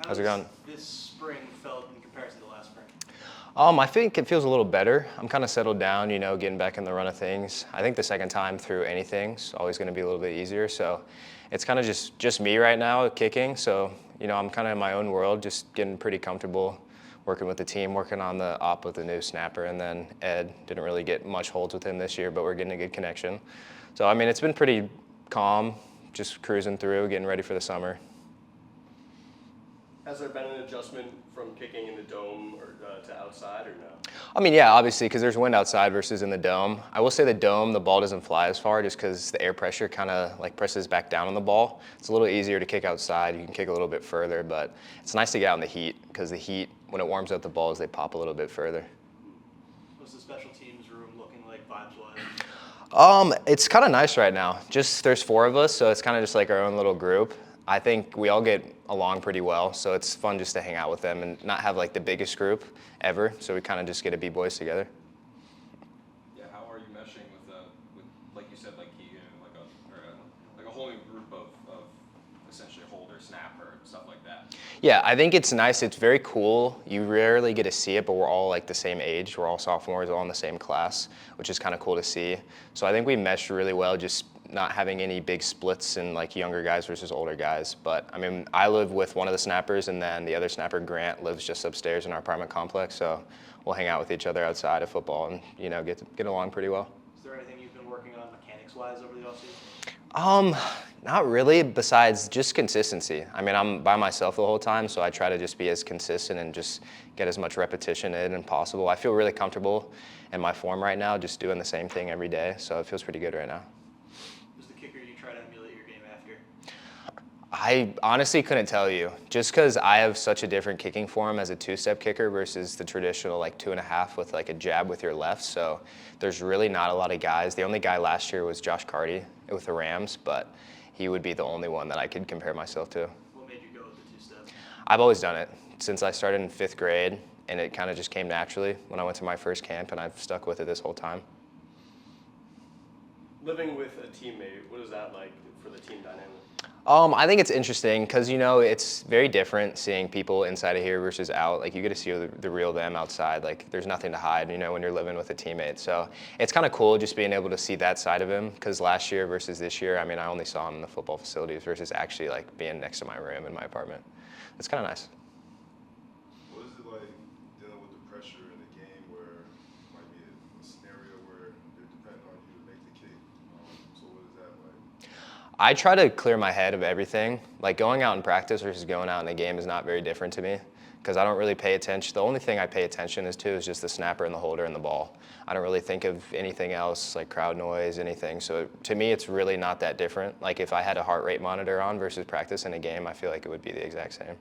How's it going? This spring felt in comparison to last spring? I think it feels a little better. I'm kind of settled down, getting back in the run of things. I think the second time through anything's always going to be a little bit easier. So it's kind of just me right now kicking. So, I'm kind of in my own world, just getting pretty comfortable working with the team, working on the op with the new snapper. And then Ed, didn't really get much holds with him this year, but we're getting a good connection. So, it's been pretty calm, just cruising through, getting ready for the summer. Has there been an adjustment from kicking in the dome or to outside, or no? Yeah, obviously, because there's wind outside versus in the dome. I will say the dome, the ball doesn't fly as far just because the air pressure kind of presses back down on the ball. It's a little easier to kick outside. You can kick a little bit further, but it's nice to get out in the heat because the heat, when it warms up the balls, they pop a little bit further. What's the special teams room looking like vibes-wise? It's kind of nice right now. There's 4 of us, so it's kind of just like our own little group. I think we all get along pretty well, so it's fun just to hang out with them and not have the biggest group ever. So we kind of just get to be boys together. Yeah, how are you meshing with like you said, Keegan, like a whole new group of essentially holder, snapper, stuff like that? Yeah, I think it's nice. It's very cool. You rarely get to see it, but we're all the same age. We're all sophomores, all in the same class, which is kind of cool to see. So I think we meshed really well, just not having any big splits in younger guys versus older guys. But I live with one of the snappers, and then the other snapper, Grant, lives just upstairs in our apartment complex. So we'll hang out with each other outside of football and get along pretty well. Is there anything you've been working on mechanics-wise over the offseason? Not really, besides just consistency. I'm by myself the whole time, so I try to just be as consistent and just get as much repetition in as possible. I feel really comfortable in my form right now, just doing the same thing every day, so it feels pretty good right now. Who's the kicker you try to emulate your game after? I honestly couldn't tell you, just because I have such a different kicking form as a 2-step kicker versus the traditional 2.5 with a jab with your left. So there's really not a lot of guys. The only guy last year was Josh Carty with the Rams, but he would be the only one that I could compare myself to. What made you go with the 2-step? I've always done it since I started in 5th grade, and it kind of just came naturally when I went to my first camp, and I've stuck with it this whole time. Living with a teammate, what is that like for the team dynamic? I think it's interesting because, it's very different seeing people inside of here versus out. You get to see the real them outside. There's nothing to hide, when you're living with a teammate. So it's kind of cool just being able to see that side of him because last year versus this year, I only saw him in the football facilities versus actually being next to my room in my apartment. It's kind of nice. What is it like dealing with the pressure in the game where it might be a scenario where they're depending on you to make the kick? So what is that like? I try to clear my head of everything. Going out in practice versus going out in a game is not very different to me because I don't really pay attention. The only thing I pay attention is just the snapper and the holder and the ball. I don't really think of anything else like crowd noise, anything. So to me, it's really not that different. If I had a heart rate monitor on versus practice in a game, I feel like it would be the exact same.